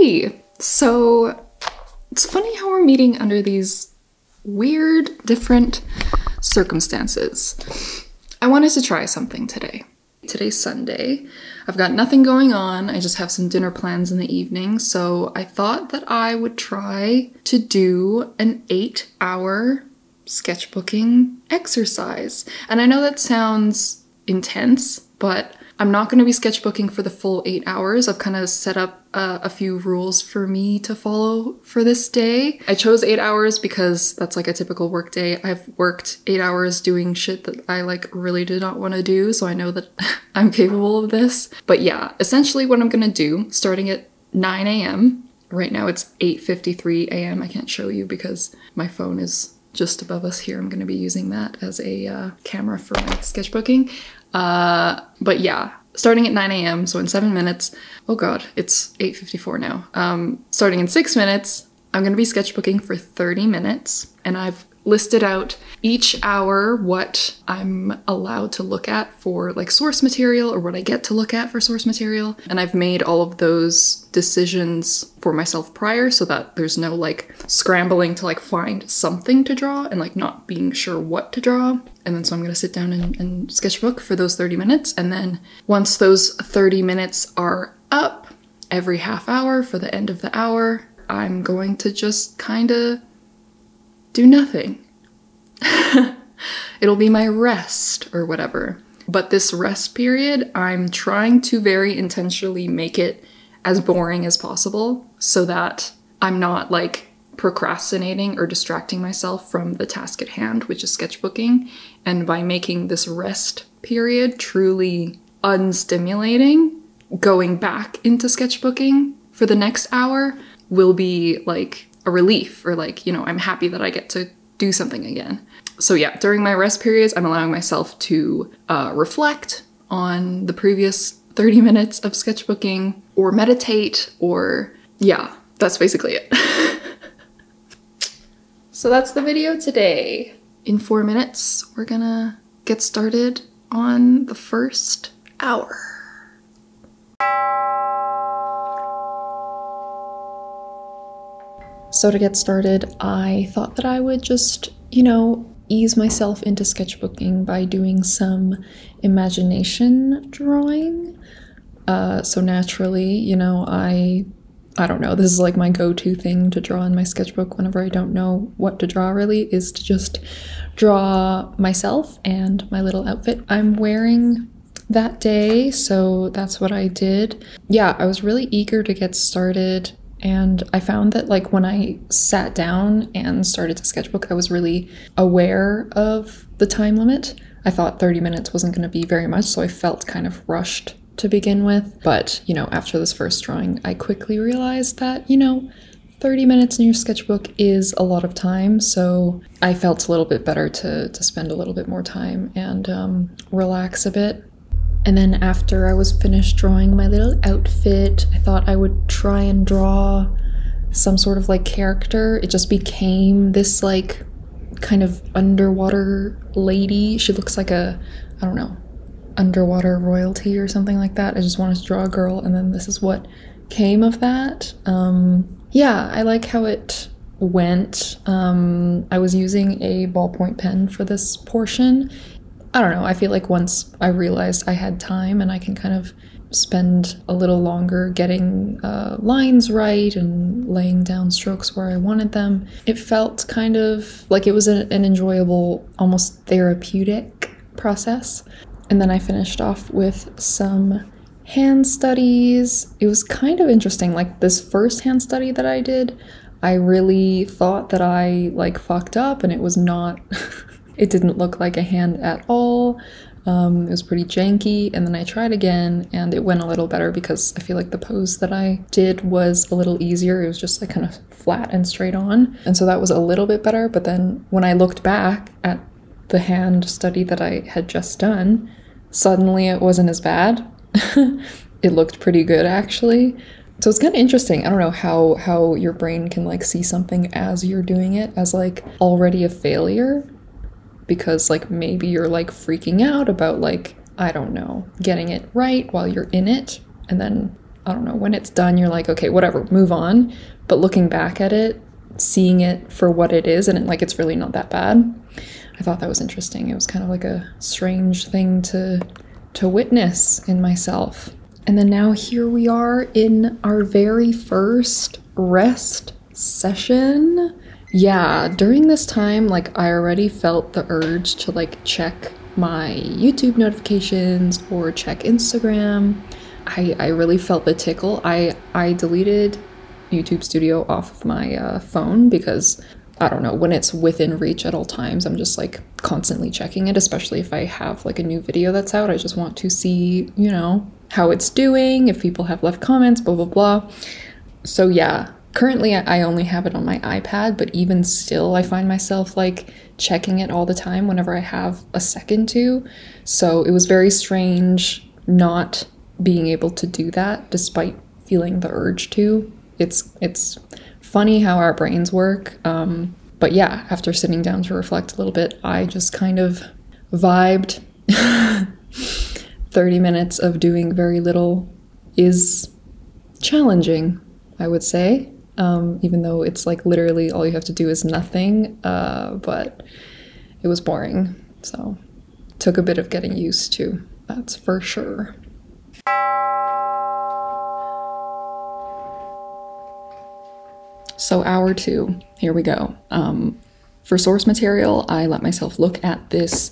Hey! So, it's funny how we're meeting under these weird, different circumstances. I wanted to try something today. Today's Sunday. I've got nothing going on. I just have some dinner plans in the evening, so I thought that I would try to do an 8-hour sketchbooking exercise. And I know that sounds intense, but I'm not going to be sketchbooking for the full 8 hours. I've kind of set up a few rules for me to follow for this day. I chose 8 hours because that's like a typical work day. I've worked 8 hours doing shit that I like really did not want to do, so I know that I'm capable of this. But yeah, essentially what I'm going to do, starting at 9 a.m. Right now it's 8:53 a.m. I can't show you because my phone is just above us here. I'm going to be using that as a camera for my sketchbooking. But yeah, starting at 9 a.m. so in 7 minutes, oh god, it's 8:54 now. Starting in 6 minutes, I'm going to be sketchbooking for 30 minutes, and I've listed out each hour what I'm allowed to look at for like source material, or what I get to look at for source material. And I've made all of those decisions for myself prior so that there's no like scrambling to like find something to draw and like not being sure what to draw. And then so I'm gonna sit down and sketchbook for those 30 minutes. And then once those 30 minutes are up, every half hour for the end of the hour, I'm going to just kinda do nothing. It'll be my rest or whatever. But this rest period, I'm trying to very intentionally make it as boring as possible so that I'm not like procrastinating or distracting myself from the task at hand, which is sketchbooking. And by making this rest period truly unstimulating, going back into sketchbooking for the next hour will be like a relief, or like, you know, I'm happy that I get to do something again. So yeah, during my rest periods, I'm allowing myself to reflect on the previous 30 minutes of sketchbooking, or meditate, or yeah, that's basically it. So that's the video today. In 4 minutes, we're gonna get started on the first hour. So to get started, I thought that I would just, you know, ease myself into sketchbooking by doing some imagination drawing. So naturally, you know, I don't know, this is like my go-to thing to draw in my sketchbook whenever I don't know what to draw really, is to just draw myself and my little outfit I'm wearing that day. So that's what I did. Yeah, I was really eager to get started. And I found that like when I sat down and started to sketchbook, I was really aware of the time limit. I thought 30 minutes wasn't going to be very much, so I felt kind of rushed to begin with. But, you know, after this first drawing, I quickly realized that, you know, 30 minutes in your sketchbook is a lot of time, so I felt a little bit better to spend a little bit more time and relax a bit. And then after I was finished drawing my little outfit, I thought I would try and draw some sort of like character. It just became this like kind of underwater lady. She looks like a, I don't know, underwater royalty or something like that. I just wanted to draw a girl, and then this is what came of that. Yeah, I like how it went. I was using a ballpoint pen for this portion. I don't know, I feel like once I realized I had time and I can kind of spend a little longer getting lines right and laying down strokes where I wanted them, it felt kind of like it was an enjoyable, almost therapeutic process. And then I finished off with some hand studies. It was kind of interesting, like this first hand study that I did, I really thought that I like fucked up, and it was not... It didn't look like a hand at all. It was pretty janky, and then I tried again and it went a little better because I feel like the pose that I did was a little easier. It was just like kind of flat and straight on, and so that was a little bit better. But then when I looked back at the hand study that I had just done, suddenly it wasn't as bad. It looked pretty good actually. So it's kind of interesting. I don't know how your brain can like see something as you're doing it as like already a failure, because like maybe you're like freaking out about like, I don't know, getting it right while you're in it, and then I don't know, when it's done, you're like, okay, whatever, move on. But looking back at it, seeing it for what it is, and it's really not that bad. I thought that was interesting. It was kind of like a strange thing to witness in myself. And then now here we are in our very first rest session. Yeah, during this time, like, I already felt the urge to like check my YouTube notifications or check Instagram. I really felt the tickle. I deleted YouTube Studio off of my phone because, I don't know, when it's within reach at all times, I'm just like constantly checking it, especially if I have like a new video that's out. I just want to see, you know, how it's doing, if people have left comments, blah, blah, blah. So yeah, currently I only have it on my iPad, but even still, I find myself like checking it all the time whenever I have a second to. So it was very strange not being able to do that despite feeling the urge to. It's funny how our brains work. But yeah, after sitting down to reflect a little bit, I just kind of vibed. 30 minutes of doing very little is challenging, I would say, even though it's like literally all you have to do is nothing, but it was boring, so took a bit of getting used to, that's for sure. So hour 2, here we go. For source material, I let myself look at this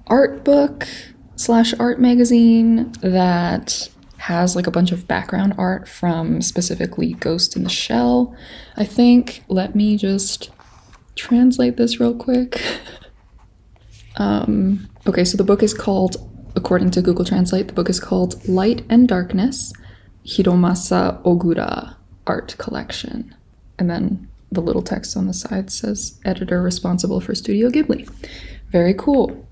art book / art magazine that has like a bunch of background art from specifically Ghost in the Shell, I think. Let me just translate this real quick. Okay, so the book is called, according to Google Translate, the book is called Light and Darkness, Hiromasa Ogura Art Collection. And then the little text on the side says, editor responsible for Studio Ghibli. Very cool.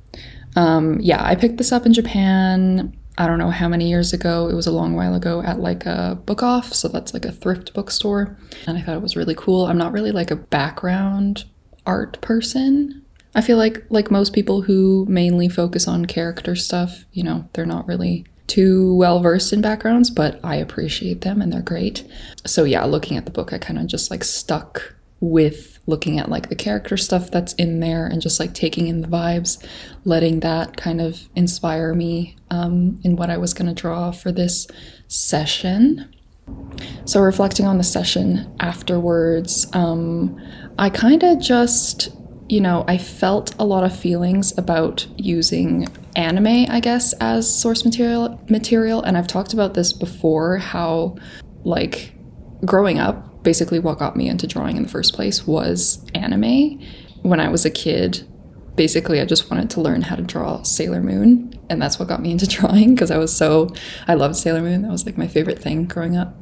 Yeah, I picked this up in Japan, I don't know how many years ago. It was a long while ago at like a book off, so that's like a thrift bookstore. And I thought it was really cool. I'm not really like a background art person. I feel like most people who mainly focus on character stuff, you know, they're not really too well versed in backgrounds, but I appreciate them and they're great. So yeah, looking at the book, I kind of just like stuck with looking at like the character stuff that's in there and just like taking in the vibes, letting that kind of inspire me in what I was going to draw for this session. So reflecting on the session afterwards, I kind of just, you know, I felt a lot of feelings about using anime, I guess, as source material. And I've talked about this before, how like growing up, basically what got me into drawing in the first place was anime. When I was a kid, basically I just wanted to learn how to draw Sailor Moon, and that's what got me into drawing, because I loved Sailor Moon. That was like my favorite thing growing up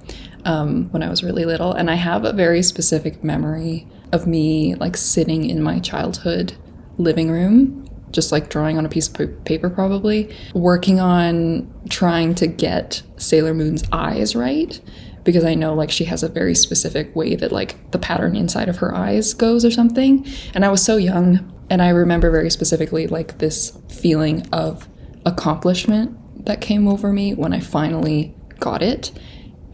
when I was really little. And I have a very specific memory of me like sitting in my childhood living room, just like drawing on a piece of paper, probably working on trying to get Sailor Moon's eyes right, because I know like she has a very specific way that like the pattern inside of her eyes goes or something. And I was so young, and I remember very specifically like this feeling of accomplishment that came over me when I finally got it.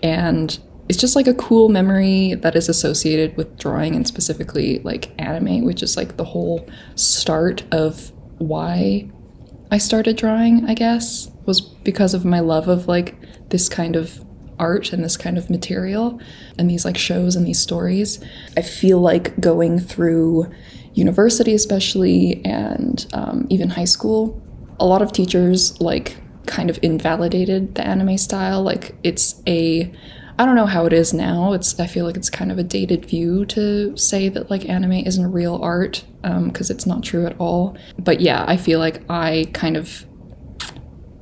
And it's just like a cool memory that is associated with drawing, and specifically like anime, which is like the whole start of why I started drawing, I guess, was because of my love of like this kind of art and this kind of material and these like shows and these stories. I feel like going through university especially, and even high school, a lot of teachers like kind of invalidated the anime style. Like it's I don't know how it is now. I feel like it's kind of a dated view to say that like anime isn't real art, because it's not true at all. But yeah, I feel like I kind of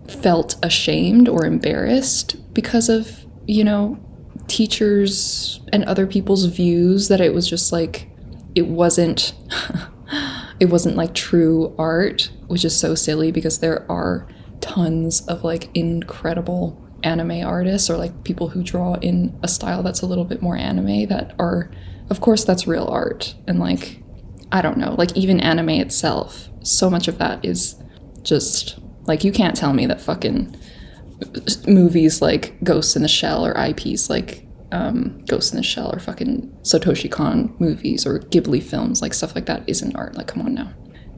felt ashamed or embarrassed because of, you know, teachers and other people's views, that it was just like, it wasn't like true art, which is so silly because there are tons of like incredible anime artists, or like people who draw in a style that's a little bit more anime, that are, of course, that's real art. And like, I don't know, like even anime itself, so much of that is just like, you can't tell me that fucking movies like Ghost in the Shell, or IPs like Ghost in the Shell, or fucking Satoshi Kon movies, or Ghibli films, like stuff like that isn't art. Like, come on now.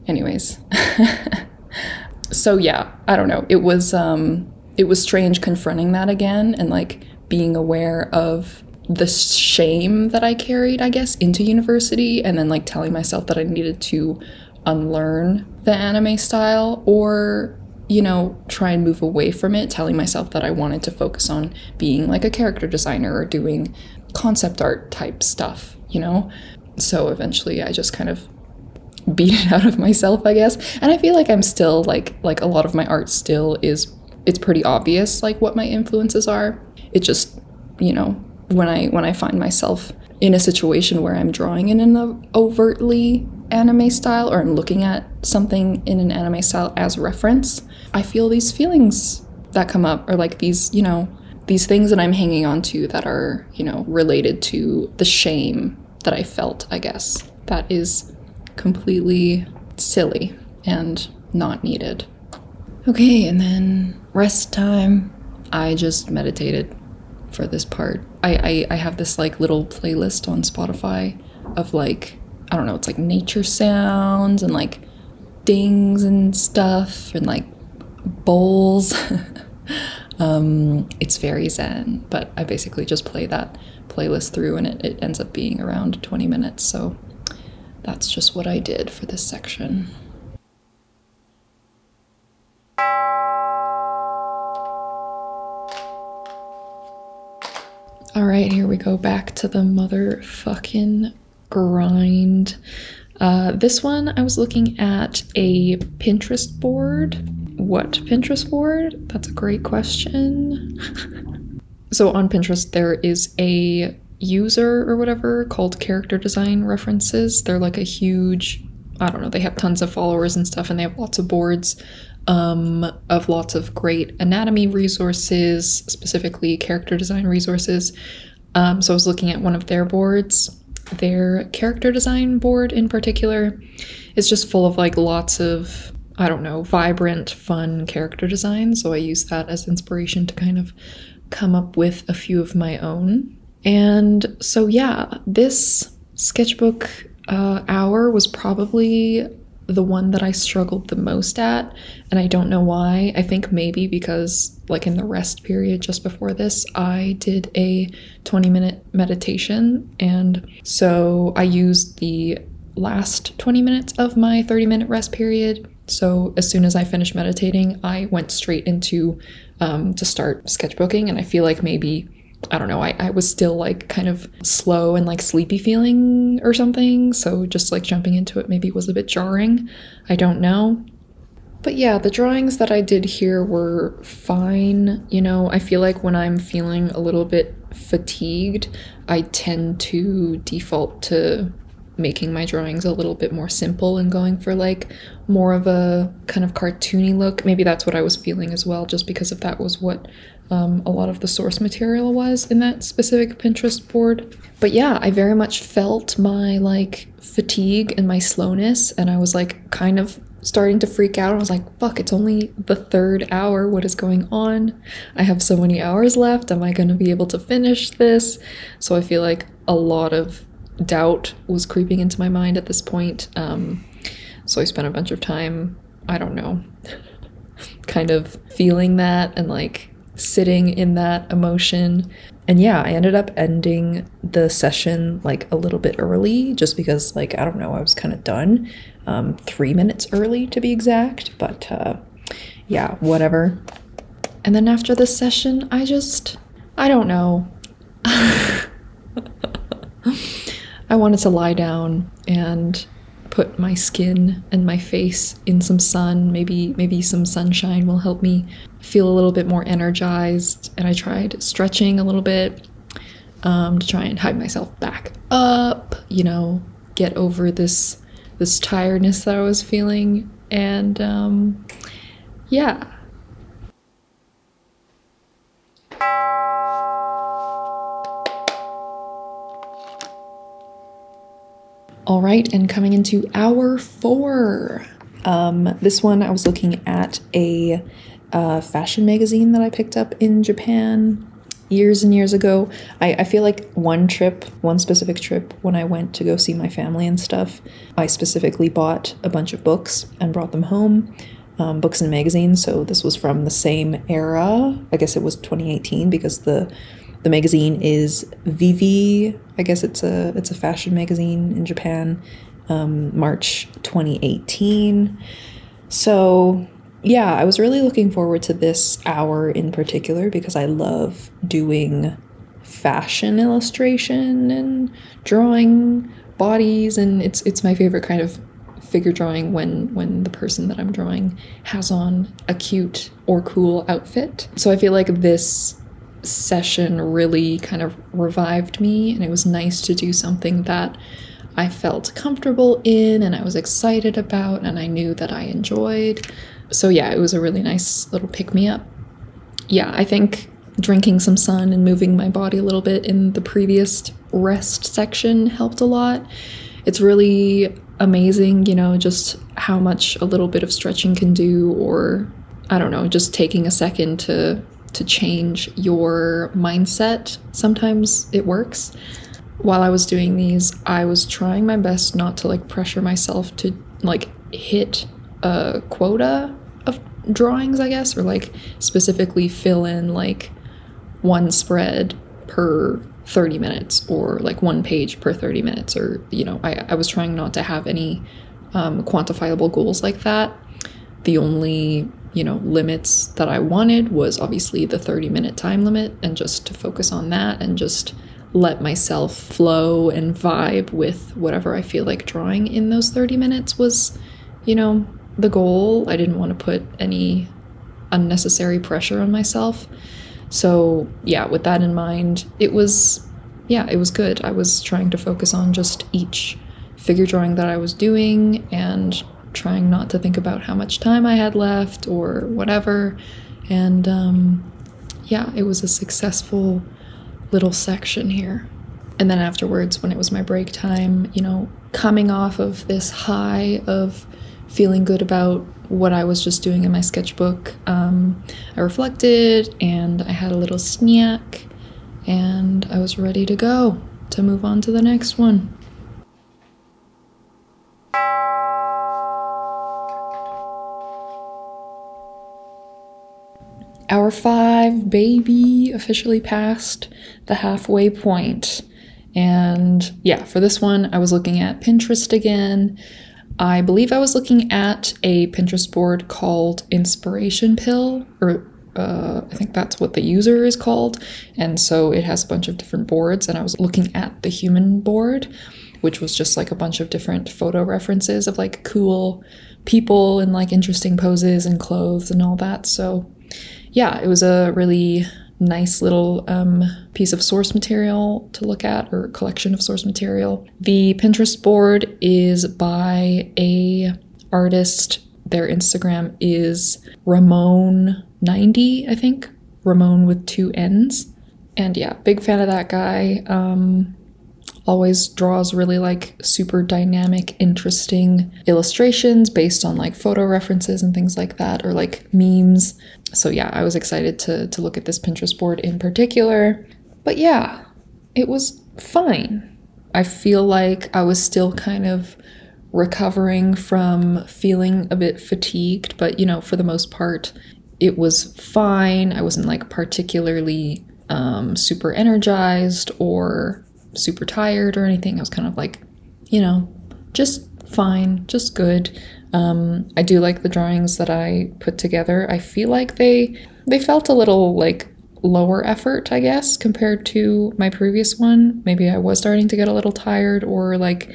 Anyways. So yeah, I don't know. It was strange confronting that again, and like being aware of the shame that I carried, I guess, into university, and then like telling myself that I needed to unlearn the anime style, or, you know, try and move away from it, telling myself that I wanted to focus on being like a character designer or doing concept art type stuff, you know? So eventually I just kind of beat it out of myself, I guess. And I feel like I'm still like a lot of my art still is, it's pretty obvious like what my influences are. It just, you know, when I find myself in a situation where I'm drawing in an overtly anime style, or I'm looking at something in an anime style as reference, I feel these feelings that come up, or like these, you know, these things that I'm hanging on to that are, you know, related to the shame that I felt, I guess. That is completely silly and not needed. Okay, and then rest time. I just meditated for this part. I have this like little playlist on Spotify of like, I don't know, it's like nature sounds and like dings and stuff and like bowls. It's very zen, but I basically just play that playlist through, and it ends up being around 20 minutes. So that's just what I did for this section. All right, here we go, back to the motherfucking grind. This one, I was looking at a Pinterest board. What Pinterest board? That's a great question. So on Pinterest, there is a user or whatever called Character Design References. They're like a huge, I don't know, they have tons of followers and stuff, and they have lots of boards of lots of great anatomy resources, specifically character design resources. So I was looking at one of their boards. Their character design board in particular is just full of like lots of, I don't know, vibrant, fun character design. So I used that as inspiration to kind of come up with a few of my own. And so yeah, this sketchbook hour was probably the one that I struggled the most at, and I don't know why. I think maybe because like in the rest period just before this, I did a 20-minute meditation, and so I used the last 20 minutes of my 30-minute rest period. So as soon as I finished meditating, I went straight into to start sketchbooking, and I feel like maybe, I don't know, I was still like kind of slow and like sleepy feeling or something, so just like jumping into it maybe was a bit jarring. I don't know. But yeah, the drawings that I did here were fine. You know, I feel like when I'm feeling a little bit fatigued, I tend to default to making my drawings a little bit more simple and going for like more of a kind of cartoony look. Maybe that's what I was feeling as well, just because if that was what a lot of the source material was in that specific Pinterest board. But yeah, I very much felt my like fatigue and my slowness, and I was like kind of starting to freak out. I was like, fuck, it's only the third hour. What is going on? I have so many hours left. Am I going to be able to finish this? So I feel like a lot of doubt was creeping into my mind at this point. So I spent a bunch of time, I don't know, kind of feeling that and like sitting in that emotion. And yeah, I ended up ending the session like a little bit early, just because like, I don't know, I was kind of done. 3 minutes early to be exact, but yeah, whatever. And then after this session, I don't know. I wanted to lie down and put my skin and my face in some sun. Maybe some sunshine will help me feel a little bit more energized. And I tried stretching a little bit to try and hype myself back up, you know, get over this tiredness that I was feeling. And yeah. All right, and coming into hour 4. This one I was looking at a fashion magazine that I picked up in Japan years and years ago. I feel like one specific trip when I went to go see my family and stuff, I specifically bought a bunch of books and brought them home, books and magazines. So this was from the same era. I guess it was 2018 because the magazine is Vivi. I guess it's a fashion magazine in Japan, March 2018. So yeah, I was really looking forward to this hour in particular because I love doing fashion illustration and drawing bodies, and it's my favorite kind of figure drawing when the person that I'm drawing has on a cute or cool outfit. So I feel like this session really kind of revived me, and it was nice to do something that I felt comfortable in and I was excited about and I knew that I enjoyed. So yeah, it was a really nice little pick-me-up. Yeah, I think drinking some sun and moving my body a little bit in the previous rest section helped a lot. It's really amazing, you know, just how much a little bit of stretching can do, or I don't know, just taking a second to change your mindset. Sometimes it works. While I was doing these, I was trying my best not to like pressure myself to like hit a quota of drawings, I guess, or like specifically fill in like one spread per 30 minutes or like one page per 30 minutes, or, you know, I was trying not to have any quantifiable goals like that. The only, you know, limits that I wanted was obviously the 30-minute time limit, and just to focus on that and just let myself flow and vibe with whatever I feel like drawing in those 30 minutes was, you know, the goal. I didn't want to put any unnecessary pressure on myself. So yeah, with that in mind, it was good. I was trying to focus on just each figure drawing that I was doing and trying not to think about how much time I had left or whatever. And yeah, it was a successful little section here. And then afterwards, when it was my break time, you know, coming off of this high of feeling good about what I was just doing in my sketchbook, I reflected and I had a little snack and I was ready to go to move on to the next one. Hour 5, baby, officially passed the halfway point. And yeah, for this one, I was looking at Pinterest again. I believe I was looking at a Pinterest board called Inspiration Pill, or I think that's what the user is called. And so it has a bunch of different boards, and I was looking at the human board, which was just like a bunch of different photo references of like cool people and like interesting poses and clothes and all that. So yeah, it was a really nice little piece of source material to look at, or collection of source material. The Pinterest board is by a artist. Their Instagram is Ramon90, I think. Ramon with 2 N's. And yeah, big fan of that guy. Always draws really like super dynamic, interesting illustrations based on like photo references and things like that, or like memes. So yeah, I was excited to look at this Pinterest board in particular. But yeah, it was fine. I feel like I was still kind of recovering from feeling a bit fatigued, but you know, for the most part, it was fine. I wasn't like particularly super energized or super tired or anything. I was kind of like, you know, just fine, just good. I do like the drawings that I put together. I feel like they felt a little like lower effort, I guess, compared to my previous one. Maybe I was starting to get a little tired, or like,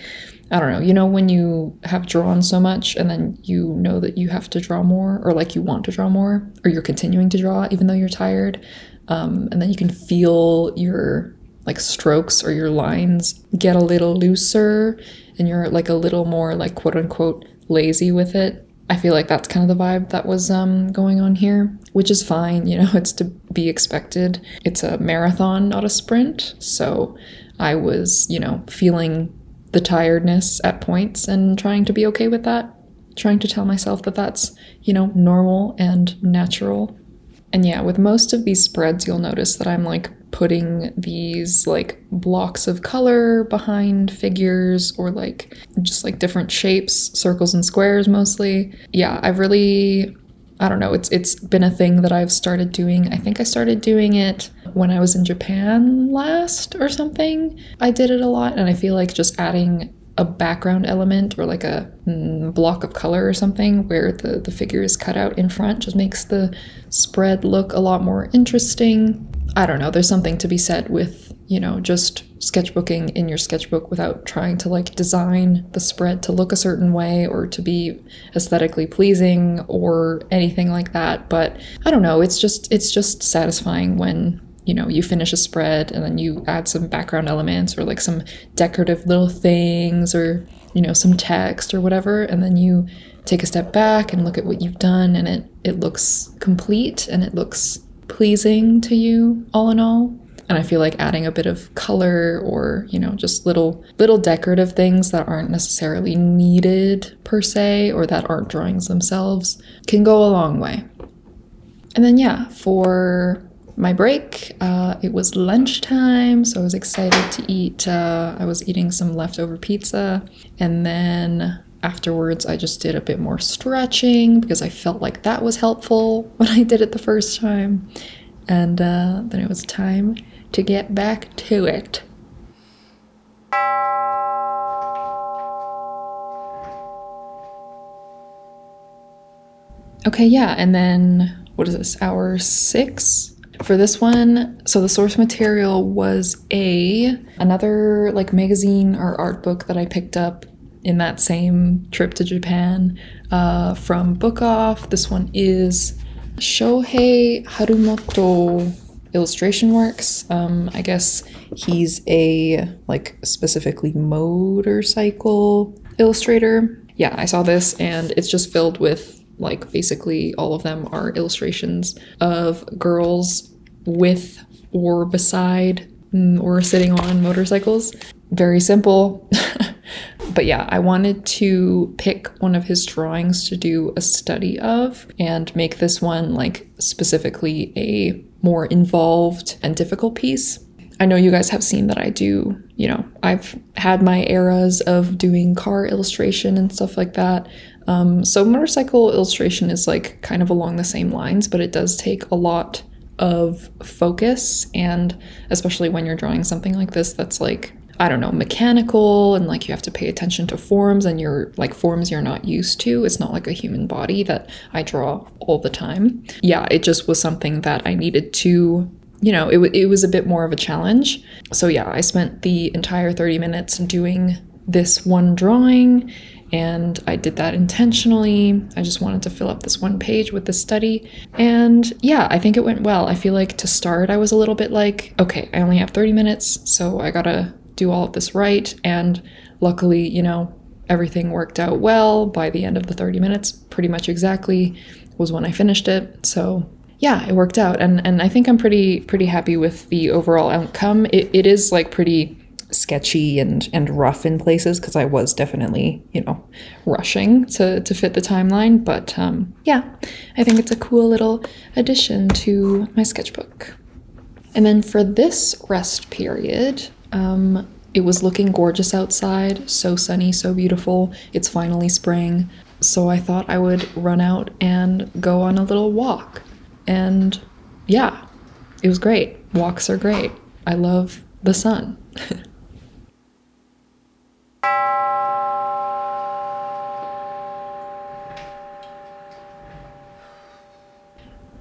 I don't know, you know, when you have drawn so much and then you know that you have to draw more, or like you want to draw more, or you're continuing to draw even though you're tired, and then you can feel your like strokes or your lines get a little looser and you're like a little more like quote unquote lazy with it. I feel like that's kind of the vibe that was going on here, which is fine, you know, it's to be expected. It's a marathon, not a sprint. So I was, you know, feeling the tiredness at points and trying to be okay with that. trying to tell myself that that's, you know, normal and natural. And yeah, with most of these spreads, you'll notice that I'm like putting these like blocks of color behind figures, or like just like different shapes, circles and squares mostly. Yeah, I've really, I don't know, it's been a thing that I've started doing. I think I started doing it when I was in Japan last or something. I did it a lot, and I feel like just adding a background element or like a block of color or something where the figure is cut out in front just makes the spread look a lot more interesting. I don't know, there's something to be said with, you know, just sketchbooking in your sketchbook without trying to like design the spread to look a certain way or to be aesthetically pleasing or anything like that. But I don't know, it's just satisfying when, you know, you finish a spread and then you add some background elements or like some decorative little things or, you know, some text or whatever, and then you take a step back and look at what you've done, and it looks complete and it looks pleasing to you all in all. And I feel like adding a bit of color or, you know, just little decorative things that aren't necessarily needed per se, or that aren't drawings themselves, can go a long way. And then yeah, for my break, it was lunchtime, so I was excited to eat. I was eating some leftover pizza, and then afterwards I just did a bit more stretching because I felt like that was helpful when I did it the first time. And then it was time to get back to it. Okay, yeah, and then what is this, hour 6? For this one, so the source material was another like magazine or art book that I picked up in that same trip to Japan from Book Off. This one is Shohei Harumoto Illustration Works. I guess he's a like specifically motorcycle illustrator. Yeah, I saw this and it's just filled with like basically all of them are illustrations of girls with or beside or sitting on motorcycles. Very simple. But yeah, I wanted to pick one of his drawings to do a study of and make this one like specifically a more involved and difficult piece. I know you guys have seen that I do, you know, I've had my eras of doing car illustration and stuff like that. So motorcycle illustration is like kind of along the same lines, but it does take a lot of focus, and especially when you're drawing something like this that's like, I don't know, mechanical, and like you have to pay attention to forms, and you're like forms you're not used to. It's not like a human body that I draw all the time. Yeah, it just was something that I needed to, you know, it was a bit more of a challenge. So yeah, I spent the entire 30 minutes doing this one drawing, and I did that intentionally. I just wanted to fill up this one page with this study. And yeah, I think it went well. I feel like to start, I was a little bit like, okay, I only have 30 minutes, so I gotta do all of this right. And luckily, you know, everything worked out well. By the end of the 30 minutes, pretty much exactly was when I finished it. So yeah, it worked out. And I think I'm pretty happy with the overall outcome. It is like pretty sketchy and rough in places because I was definitely, you know, rushing to fit the timeline. But yeah, I think it's a cool little addition to my sketchbook. And then for this rest period, it was looking gorgeous outside, so sunny, so beautiful. It's finally spring. So I thought I would run out and go on a little walk. And yeah, it was great. Walks are great. I love the sun.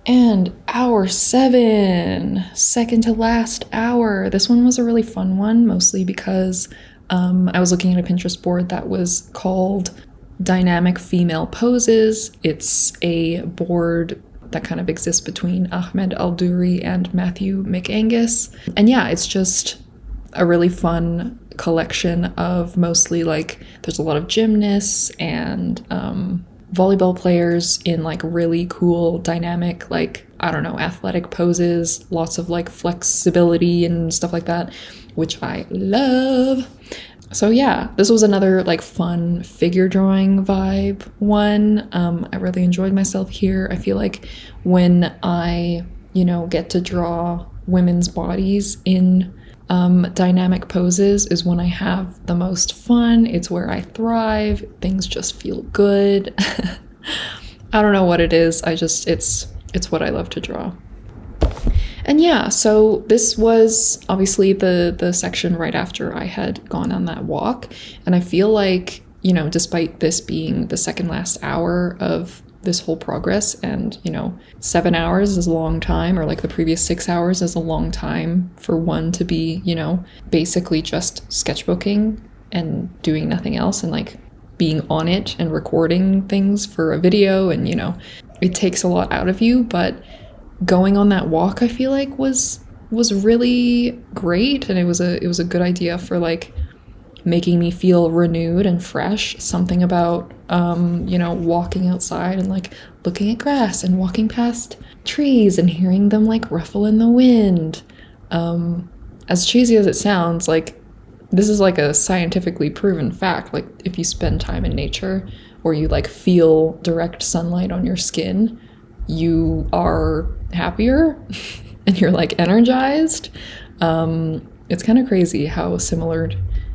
And hour 7, second to last hour. This one was a really fun one, mostly because I was looking at a Pinterest board that was called Dynamic Female Poses. It's a board that kind of exists between Ahmed Al-Duri and Matthew McAngus. And yeah, it's just a really fun collection of mostly like, there's a lot of gymnasts and volleyball players in like really cool dynamic, like, I don't know, athletic poses, lots of like flexibility and stuff like that, which I love. So yeah, this was another like fun figure drawing vibe one. I really enjoyed myself here. I feel like when I, you know, get to draw women's bodies in dynamic poses is when I have the most fun. It's where I thrive. Things just feel good. I don't know what it is. It's what I love to draw. And yeah, so this was obviously the section right after I had gone on that walk. And I feel like, you know, despite this being the second last hour of this whole progress, and, you know, 7 hours is a long time, or like the previous 6 hours is a long time for one to be, you know, basically just sketchbooking and doing nothing else, and like being on it and recording things for a video. And, you know, it takes a lot out of you, but going on that walk, I feel like was really great, and it was a good idea for like making me feel renewed and fresh. Something about you know, walking outside and like looking at grass and walking past trees and hearing them like ruffle in the wind. As cheesy as it sounds, like this is like a scientifically proven fact. Like if you spend time in nature, or you like feel direct sunlight on your skin, you are happier and you're like energized. It's kind of crazy how similar,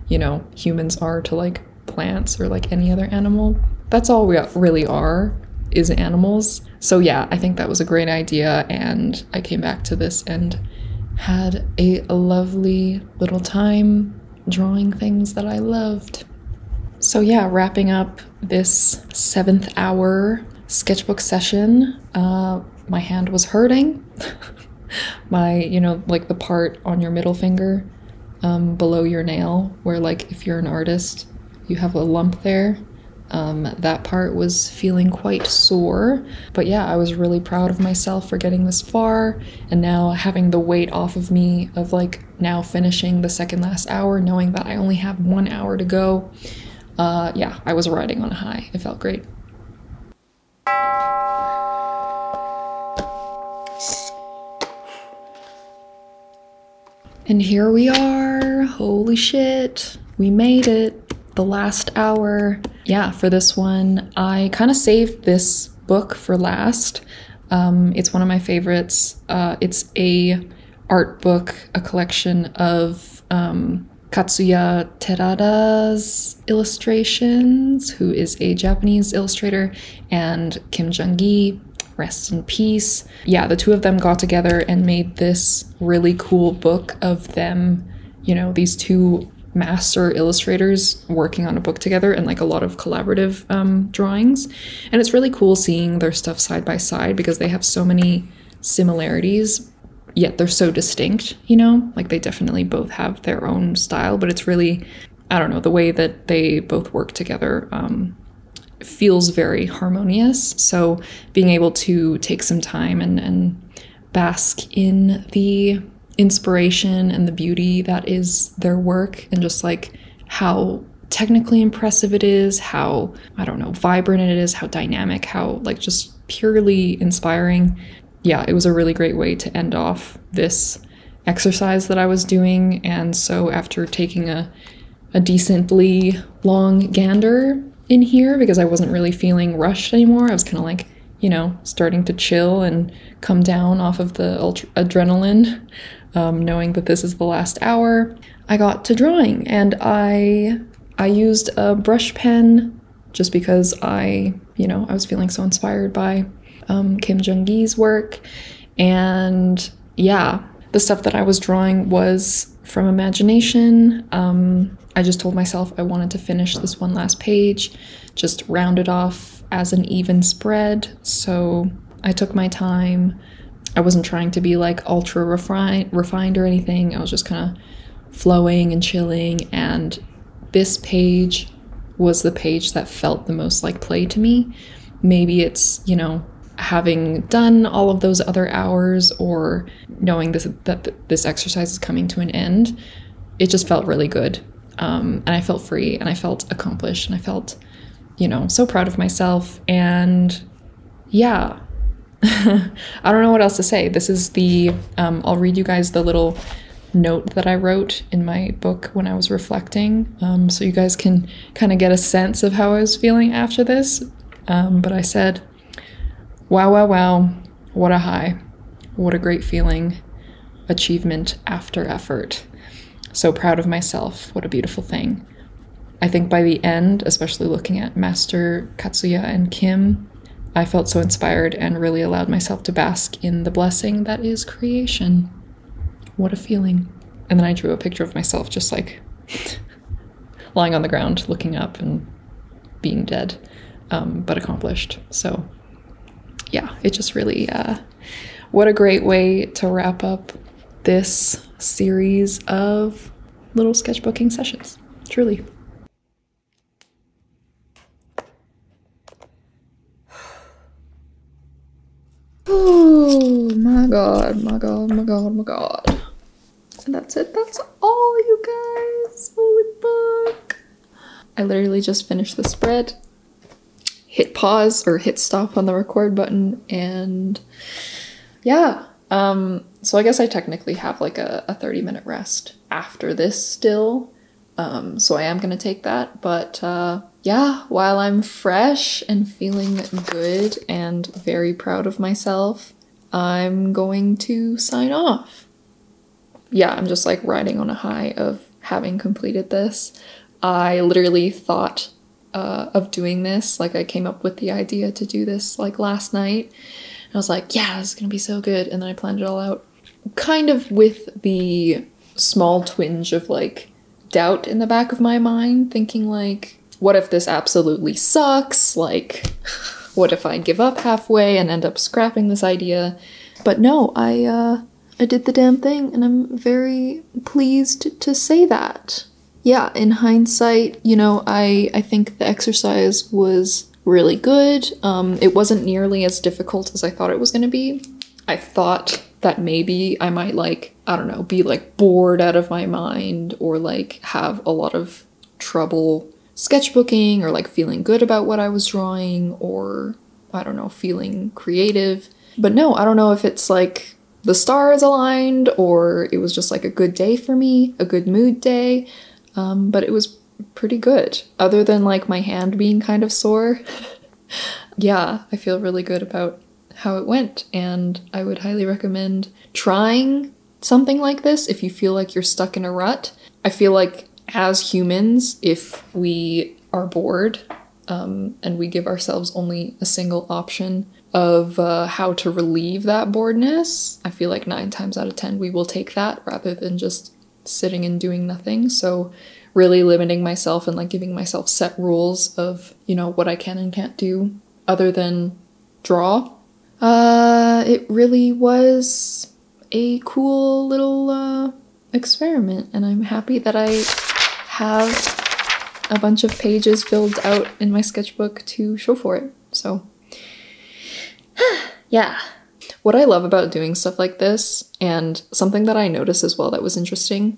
you know, humans are to like plants or like any other animal. That's all we really are, is animals. So yeah, I think that was a great idea, and I came back to this and had a lovely little time drawing things that I loved. So yeah, wrapping up this 7th hour sketchbook session, my hand was hurting. My, you know, like the part on your middle finger below your nail, where like if you're an artist you have a lump there, that part was feeling quite sore. But yeah, I was really proud of myself for getting this far, and now having the weight off of me of like now finishing the second last hour, knowing that I only have 1 hour to go. Yeah, I was riding on a high. It felt great. And here we are. Holy shit, we made it. The last hour. Yeah, for this one, I kind of saved this book for last. It's one of my favorites. It's a art book, a collection of Katsuya Terada's illustrations, who is a Japanese illustrator, and Kim Jung-gi, rest in peace. Yeah, the two of them got together and made this really cool book of them, you know, these two master illustrators working on a book together, and like a lot of collaborative drawings. And it's really cool seeing their stuff side by side, because they have so many similarities, yet they're so distinct, you know? Like they definitely both have their own style, but it's really, I don't know, the way that they both work together feels very harmonious. So being able to take some time and bask in the inspiration and the beauty that is their work, and just like how technically impressive it is, how, I don't know, vibrant it is, how dynamic, how like just purely inspiring. Yeah, it was a really great way to end off this exercise that I was doing. And so after taking a decently long gander in here, because I wasn't really feeling rushed anymore, I was kind of like, you know, starting to chill and come down off of the adrenaline, knowing that this is the last hour, I got to drawing. And I used a brush pen just because I was feeling so inspired by Kim Jung-gi's work. And yeah, the stuff that I was drawing was from imagination. I just told myself I wanted to finish this one last page, just round it off as an even spread. So I took my time. I wasn't trying to be like ultra refined or anything. I was just kind of flowing and chilling. And this page was the page that felt the most like play to me. Maybe it's, you know, having done all of those other hours, or knowing that this exercise is coming to an end. It just felt really good. And I felt free, and I felt accomplished, and I felt, you know, so proud of myself. And yeah, I don't know what else to say. This is the, I'll read you guys the little note that I wrote in my book when I was reflecting, so you guys can kind of get a sense of how I was feeling after this. But I said, wow, wow, wow, what a high. What a great feeling. Achievement after effort. So proud of myself. What a beautiful thing. I think by the end, especially looking at Master Katsuya and Kim, I felt so inspired and really allowed myself to bask in the blessing that is creation. What a feeling. And then I drew a picture of myself just like lying on the ground, looking up and being dead, but accomplished. So yeah, it just really, what a great way to wrap up this series of little sketchbooking sessions, truly. Oh my god, my god, my god, my god. And that's it, that's all, you guys. Holy fuck. I literally just finished the spread, hit pause or hit stop on the record button, and yeah. So I guess I technically have like a 30-minute rest after this still. So I am gonna take that, but yeah, while I'm fresh and feeling good and very proud of myself, I'm going to sign off. Yeah, I'm just like riding on a high of having completed this. I literally thought of doing this, like I came up with the idea to do this like last night. And I was like, yeah, this is gonna be so good. And then I planned it all out kind of with the small twinge of like doubt in the back of my mind, thinking like, what if this absolutely sucks? Like, what if I give up halfway and end up scrapping this idea? But no, I did the damn thing, and I'm very pleased to say that. Yeah, in hindsight, you know, I think the exercise was really good. It wasn't nearly as difficult as I thought it was going to be. I thought that maybe I might like, I don't know, be like bored out of my mind or like have a lot of trouble sketchbooking or like feeling good about what I was drawing or, I don't know, feeling creative. But no, I don't know if it's like the stars aligned or it was just like a good day for me, a good mood day. But it was pretty good, other than like my hand being kind of sore. Yeah, I feel really good about how it went, and I would highly recommend trying something like this if you feel like you're stuck in a rut. I feel like as humans, if we are bored, and we give ourselves only a single option of how to relieve that boredness, I feel like 9 times out of 10 we will take that rather than just sitting and doing nothing. So really limiting myself and like giving myself set rules of, you know, what I can and can't do other than draw. It really was a cool little experiment, and I'm happy that I have a bunch of pages filled out in my sketchbook to show for it. So yeah. What I love about doing stuff like this, and something that I noticed as well that was interesting,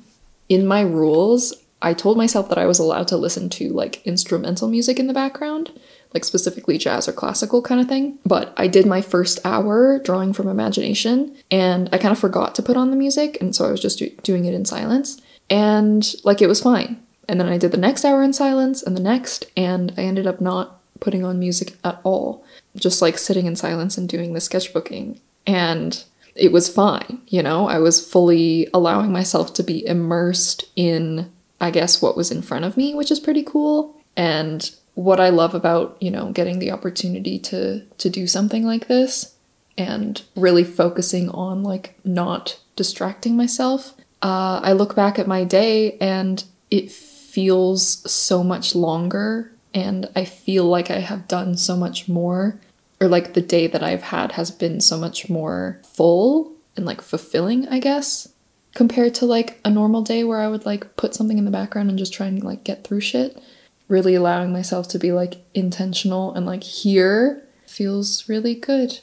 in my rules, I told myself that I was allowed to listen to like instrumental music in the background, like specifically jazz or classical kind of thing. But I did my first hour drawing from imagination and I kind of forgot to put on the music, and so I was just doing it in silence, and like it was fine. And then I did the next hour in silence and the next, and I ended up not putting on music at all, just like sitting in silence and doing the sketchbooking. And it was fine, you know? I was fully allowing myself to be immersed in, I guess, what was in front of me, which is pretty cool. And what I love about, you know, getting the opportunity to do something like this and really focusing on like not distracting myself, I look back at my day and it feels so much longer, and I feel like I have done so much more, or like the day that I've had has been so much more full and like fulfilling, I guess, compared to like a normal day where I would like put something in the background and just try and like get through shit. Really allowing myself to be like intentional and like here feels really good.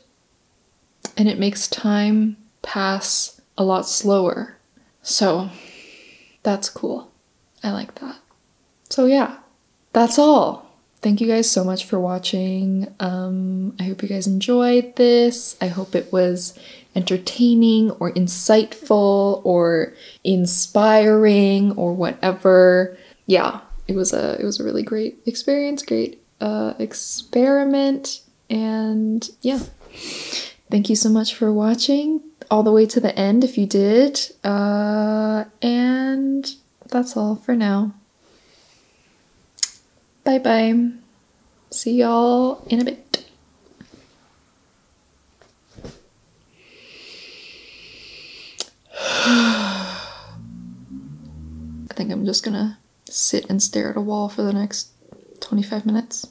And it makes time pass a lot slower. So that's cool. I like that. So yeah, that's all. thank you guys so much for watching. I hope you guys enjoyed this. I hope it was entertaining or insightful or inspiring or whatever. Yeah, it was a really great experience, great experiment, and yeah. Thank you so much for watching all the way to the end if you did. And that's all for now. Bye bye. See y'all in a bit. I think I'm just gonna sit and stare at a wall for the next 25 minutes.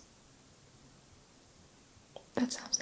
That sounds